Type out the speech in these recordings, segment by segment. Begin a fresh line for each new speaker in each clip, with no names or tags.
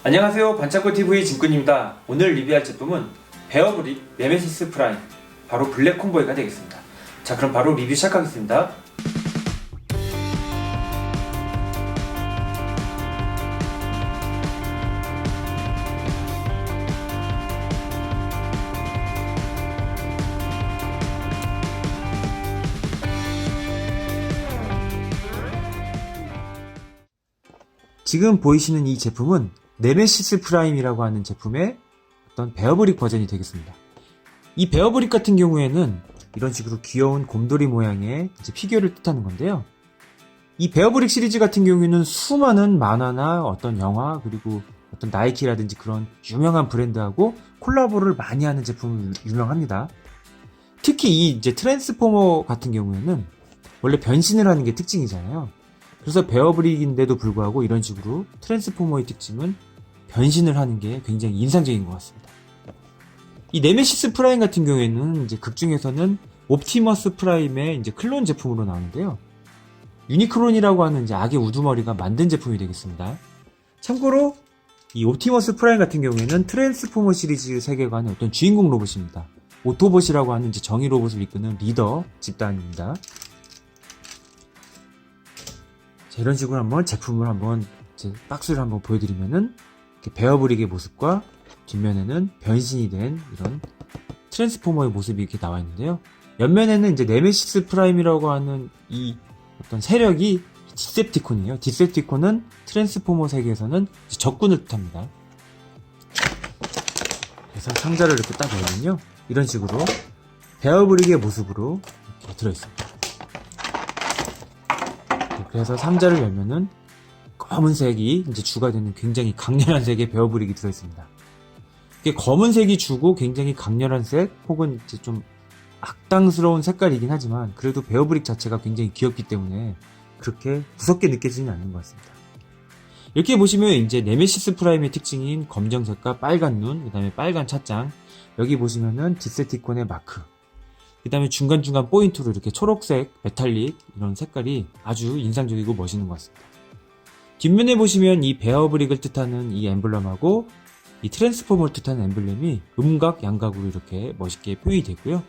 안녕하세요, 반짝꽃TV 진꾼입니다. 오늘 리뷰할 제품은 베어브릭 네메시스 프라임, 바로 블랙 콤보이가 되겠습니다. 자, 그럼 바로 리뷰 시작하겠습니다. 지금 보이시는 이 제품은 네메시스 프라임이라고 하는 제품의 어떤 베어브릭 버전이 되겠습니다. 이 베어브릭 같은 경우에는 이런 식으로 귀여운 곰돌이 모양의 이제 피규어를 뜻하는 건데요. 이 베어브릭 시리즈 같은 경우에는 수많은 만화나 어떤 영화 그리고 어떤 나이키라든지 그런 유명한 브랜드하고 콜라보를 많이 하는 제품으로 유명합니다. 특히 이 이제 트랜스포머 같은 경우에는 원래 변신을 하는 게 특징이잖아요. 그래서 베어브릭인데도 불구하고 이런 식으로 트랜스포머의 특징은 변신을 하는 게 굉장히 인상적인 것 같습니다. 이 네메시스 프라임 같은 경우에는 이제 극 중에서는 옵티머스 프라임의 이제 클론 제품으로 나오는데요. 유니크론이라고 하는 이제 악의 우두머리가 만든 제품이 되겠습니다. 참고로 이 옵티머스 프라임 같은 경우에는 트랜스포머 시리즈 세계관의 어떤 주인공 로봇입니다. 오토봇이라고 하는 이제 정의 로봇을 이끄는 리더 집단입니다. 자, 이런 식으로 한번 제품을 한번 이제 박스를 한번 보여드리면은 이렇게 베어브릭의 모습과 뒷면에는 변신이 된 이런 트랜스포머의 모습이 이렇게 나와 있는데요. 옆면에는 이제 네메시스 프라임이라고 하는 이 어떤 세력이 디셉티콘이에요. 디셉티콘은 트랜스포머 세계에서는 적군을 뜻합니다. 그래서 상자를 이렇게 딱 열면요, 이런 식으로 베어브릭의 모습으로 이렇게 들어있습니다. 그래서 상자를 열면은 검은색이 이제 주가 되는 굉장히 강렬한 색의 베어브릭이 들어있습니다. 이게 검은색이 주고 굉장히 강렬한 색 혹은 이제 좀 악당스러운 색깔이긴 하지만 그래도 베어브릭 자체가 굉장히 귀엽기 때문에 그렇게 무섭게 느껴지지는 않는 것 같습니다. 이렇게 보시면 이제 네메시스 프라임의 특징인 검정색과 빨간 눈, 그 다음에 빨간 찻장, 여기 보시면은 디셉티콘의 마크, 그 다음에 중간중간 포인트로 이렇게 초록색, 메탈릭 이런 색깔이 아주 인상적이고 멋있는 것 같습니다. 뒷면에 보시면 이 베어브릭을 뜻하는 이 엠블럼하고 이 트랜스포머를 뜻하는 엠블럼이 음각, 양각으로 이렇게 멋있게 표현이 되고요.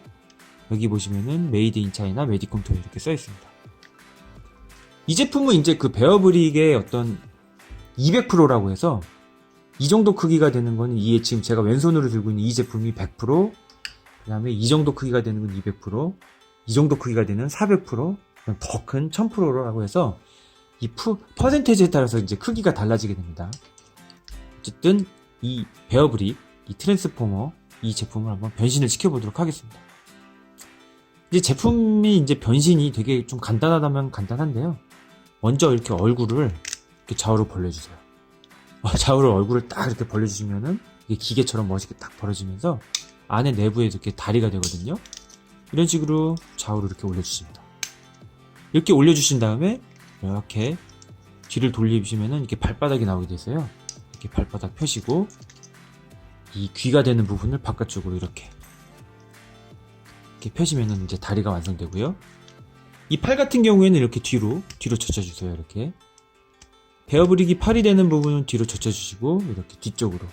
여기 보시면은 메이드 인 차이나 메디콤 토이 이렇게 써 있습니다. 이 제품은 이제 그 베어브릭의 어떤 200%라고 해서 이 정도 크기가 되는 거는 이게 지금 제가 왼손으로 들고 있는 이 제품이 100%, 그 다음에 이 정도 크기가 되는 건 200%, 이 정도 크기가 되는 400%, 더 큰 1000%라고 해서 이 퍼센테이지에 따라서 이제 크기가 달라지게 됩니다. 어쨌든 이 베어브릭, 이 트랜스포머, 이 제품을 한번 변신을 시켜보도록 하겠습니다. 이제 제품이 이제 변신이 되게 좀 간단하다면 간단한데요. 먼저 이렇게 얼굴을 이렇게 좌우로 벌려주세요. 좌우로 얼굴을 딱 이렇게 벌려주시면은 이게 기계처럼 멋있게 딱 벌어지면서 안에 내부에 이렇게 다리가 되거든요. 이런 식으로 좌우로 이렇게 올려주십니다. 이렇게 올려주신 다음에 이렇게 뒤를 돌리시면은 이렇게 발바닥이 나오게 돼서요. 이렇게 발바닥 펴시고 이 귀가 되는 부분을 바깥쪽으로 이렇게 펴시면은 이제 다리가 완성되고요. 이 팔 같은 경우에는 이렇게 뒤로 젖혀주세요. 이렇게 베어브릭이 팔이 되는 부분은 뒤로 젖혀주시고 이렇게 뒤쪽으로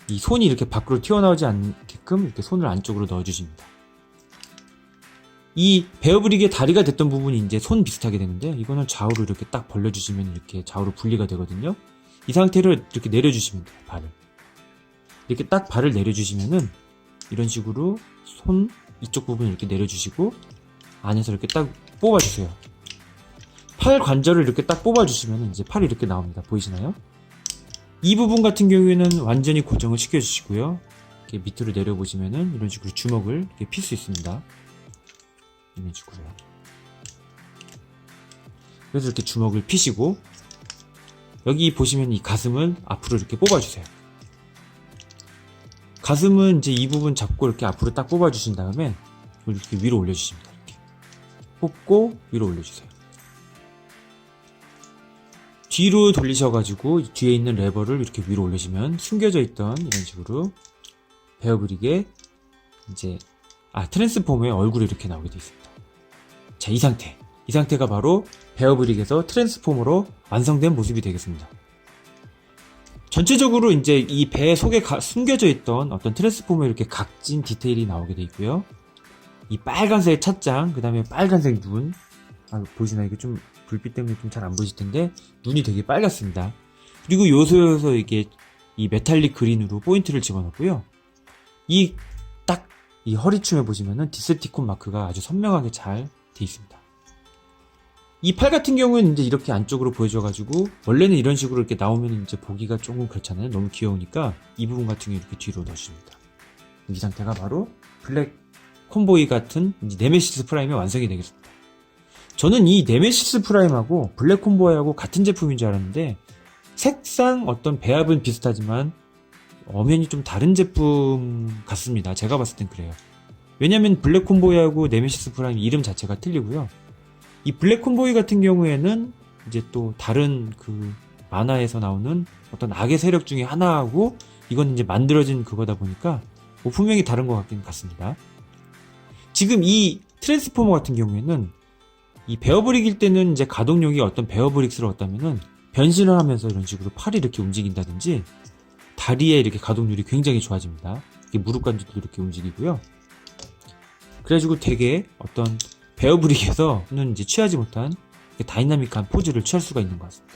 이 손이 이렇게 밖으로 튀어나오지 않게끔 이렇게 손을 안쪽으로 넣어주십니다. 이 베어브릭의 다리가 됐던 부분이 이제 손 비슷하게 되는데 이거는 좌우로 이렇게 딱 벌려주시면 이렇게 좌우로 분리가 되거든요. 이 상태로 이렇게 내려주시면 돼요. 발을 이렇게 딱 발을 내려주시면은 이런 식으로 손 이쪽 부분 이렇게 내려주시고 안에서 이렇게 딱 뽑아주세요. 팔 관절을 이렇게 딱 뽑아주시면 이제 팔이 이렇게 나옵니다. 보이시나요? 이 부분 같은 경우에는 완전히 고정을 시켜주시고요. 이렇게 밑으로 내려보시면은 이런 식으로 주먹을 이렇게 필 수 있습니다. 이런 식으로요. 그래서 이렇게 주먹을 피시고 여기 보시면 이 가슴을 앞으로 이렇게 뽑아주세요. 가슴은 이제 이 부분 잡고 이렇게 앞으로 딱 뽑아주신 다음에 이렇게 위로 올려주십니다. 이렇게 뽑고 위로 올려주세요. 뒤로 돌리셔가지고 뒤에 있는 레버를 이렇게 위로 올리시면 숨겨져 있던 이런 식으로 베어브릭의 이제 트랜스포머의 얼굴이 이렇게 나오게 되어 있습니다. 자, 이 상태가 바로 베어브릭에서 트랜스포머로 완성된 모습이 되겠습니다. 전체적으로 이제 이 배 속에 숨겨져 있던 어떤 트랜스포머 이렇게 각진 디테일이 나오게 돼 있고요. 이 빨간색 찻장, 그 다음에 빨간색 눈. 보이시나요? 이게 좀 불빛 때문에 좀 잘 안 보이실 텐데 눈이 되게 빨갛습니다. 그리고 요소요소 이게 이 메탈릭 그린으로 포인트를 집어넣고요. 이 허리춤에 보시면은 디셉티콘 마크가 아주 선명하게 잘 돼 있습니다. 이 팔 같은 경우는 이제 이렇게 안쪽으로 보여줘가지고 원래는 이런 식으로 이렇게 나오면 이제 보기가 조금 그렇잖아요. 너무 귀여우니까 이 부분 같은 경우 이렇게 뒤로 넣어줍니다. 이 상태가 바로 블랙 콤보이 같은 네메시스 프라임의 완성이 되겠습니다. 저는 이 네메시스 프라임하고 블랙 콤보이하고 같은 제품인 줄 알았는데 색상 어떤 배합은 비슷하지만 엄연히 좀 다른 제품 같습니다. 제가 봤을 땐 그래요. 왜냐면 블랙 콤보이하고 네메시스 프라임 이름 자체가 틀리고요. 이 블랙 콤보이 같은 경우에는 이제 또 다른 그 만화에서 나오는 어떤 악의 세력 중에 하나하고 이건 이제 만들어진 그거다 보니까 뭐 분명히 다른 것 같긴 같습니다. 지금 이 트랜스포머 같은 경우에는 이 베어브릭일 때는 이제 가동력이 어떤 베어브릭스를 얻다면은 변신을 하면서 이런 식으로 팔이 이렇게 움직인다든지 다리에 이렇게 가동률이 굉장히 좋아집니다. 이게 무릎 관절도 이렇게 움직이고요. 그래가지고 되게 어떤 베어브릭에서는 이제 취하지 못한 다이나믹한 포즈를 취할 수가 있는 것 같습니다.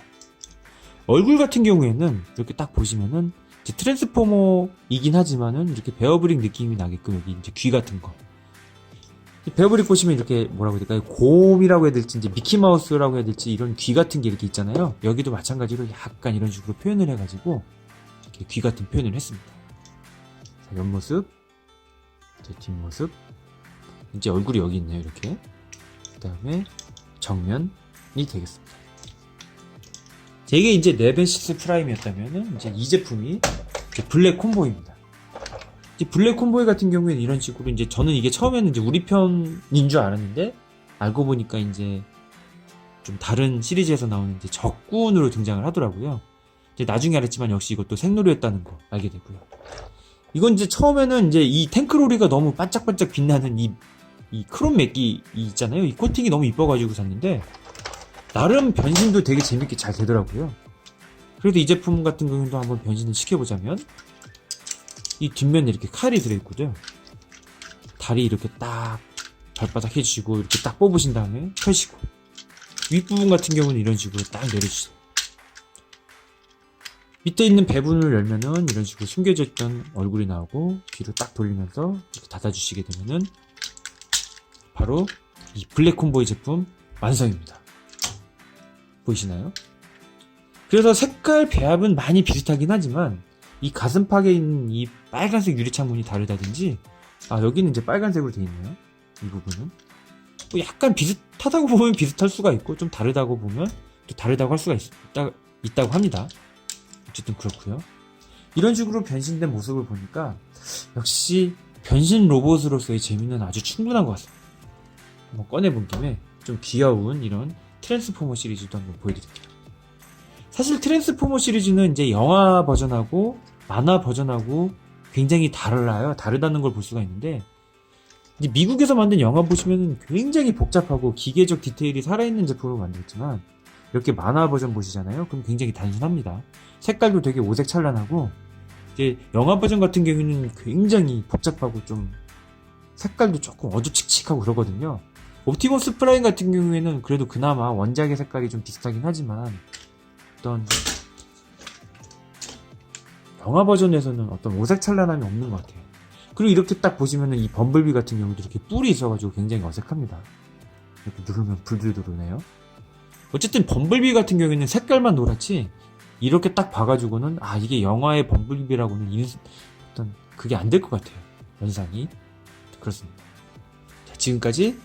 얼굴 같은 경우에는 이렇게 딱 보시면은 이제 트랜스포머이긴 하지만은 이렇게 베어브릭 느낌이 나게끔 여기 이제 귀 같은 거. 베어브릭 보시면 이렇게 뭐라고 해야 될까요? 곰이라고 해야 될지 이제 미키마우스라고 해야 될지 이런 귀 같은 게 이렇게 있잖아요. 여기도 마찬가지로 약간 이런 식으로 표현을 해가지고 이렇게 귀 같은 표현을 했습니다. 자, 옆모습, 이제 뒷모습, 이제 얼굴이 여기 있네요. 이렇게. 그 다음에 정면이 되겠습니다. 이게 이제 네메시스 프라임이었다면은 이제 이 제품이 이제 블랙 콤보입니다. 블랙 콤보이 같은 경우에는 이런 식으로 이제 저는 이게 처음에는 이제 우리 편인 줄 알았는데 알고 보니까 이제 좀 다른 시리즈에서 나오는 이제 적군으로 등장을 하더라고요. 이제 나중에 알았지만 역시 이것도 생로리였다는 거 알게 되고요. 이건 이제 처음에는 이제 이 탱크로리가 너무 반짝반짝 빛나는 이 크롬 맥기 있잖아요. 이 코팅이 너무 이뻐가지고 샀는데 나름 변신도 되게 재밌게 잘 되더라고요. 그래도 이 제품 같은 경우도 한번 변신을 시켜보자면 이 뒷면에 이렇게 칼이 들어있고요. 다리 이렇게 딱 발바닥 해주시고 이렇게 딱 뽑으신 다음에 펴시고 윗부분 같은 경우는 이런 식으로 딱 내려주세요. 밑에 있는 배분을 열면은 이런 식으로 숨겨져 있던 얼굴이 나오고 뒤로 딱 돌리면서 이렇게 닫아주시게 되면은 바로 이 블랙 콤보이 제품 완성입니다. 보이시나요? 그래서 색깔 배합은 많이 비슷하긴 하지만 이 가슴팍에 있는 이 빨간색 유리창문이 다르다든지 여기는 이제 빨간색으로 되어 있네요. 이 부분은 뭐 약간 비슷하다고 보면 비슷할 수가 있고 좀 다르다고 보면 또 다르다고 할 수가 있다고 합니다. 어쨌든 그렇고요. 이런 식으로 변신된 모습을 보니까 역시 변신 로봇으로서의 재미는 아주 충분한 것 같습니다. 한번 꺼내본 김에 좀 귀여운 이런 트랜스포머 시리즈도 한번 보여드릴게요. 사실 트랜스포머 시리즈는 이제 영화 버전하고 만화 버전하고 굉장히 달라요. 다르다는 걸 볼 수가 있는데 이제 미국에서 만든 영화 보시면 굉장히 복잡하고 기계적 디테일이 살아있는 제품으로 만들었지만 이렇게 만화 버전 보시잖아요. 그럼 굉장히 단순합니다. 색깔도 되게 오색찬란하고 이제 영화 버전 같은 경우는 굉장히 복잡하고 좀 색깔도 조금 어두칙칙하고 그러거든요. 옵티머스 프라임 같은 경우에는 그래도 그나마 원작의 색깔이 좀 비슷하긴 하지만 어떤 영화 버전에서는 어떤 오색찬란함이 없는 것 같아요. 그리고 이렇게 딱 보시면은 이 범블비 같은 경우도 이렇게 뿔이 있어가지고 굉장히 어색합니다. 이렇게 누르면 불들 들어오네요. 어쨌든 범블비 같은 경우에는 색깔만 노랗지 이렇게 딱 봐가지고는 이게 영화의 범블비라고는 어떤 그게 안 될 것 같아요. 연상이 그렇습니다. 자, 지금까지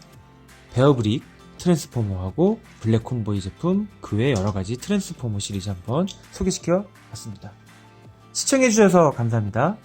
베어브릭 트랜스포머하고 블랙 콤보이 제품 그 외 여러가지 트랜스포머 시리즈 한번 소개시켜 봤습니다. 시청해주셔서 감사합니다.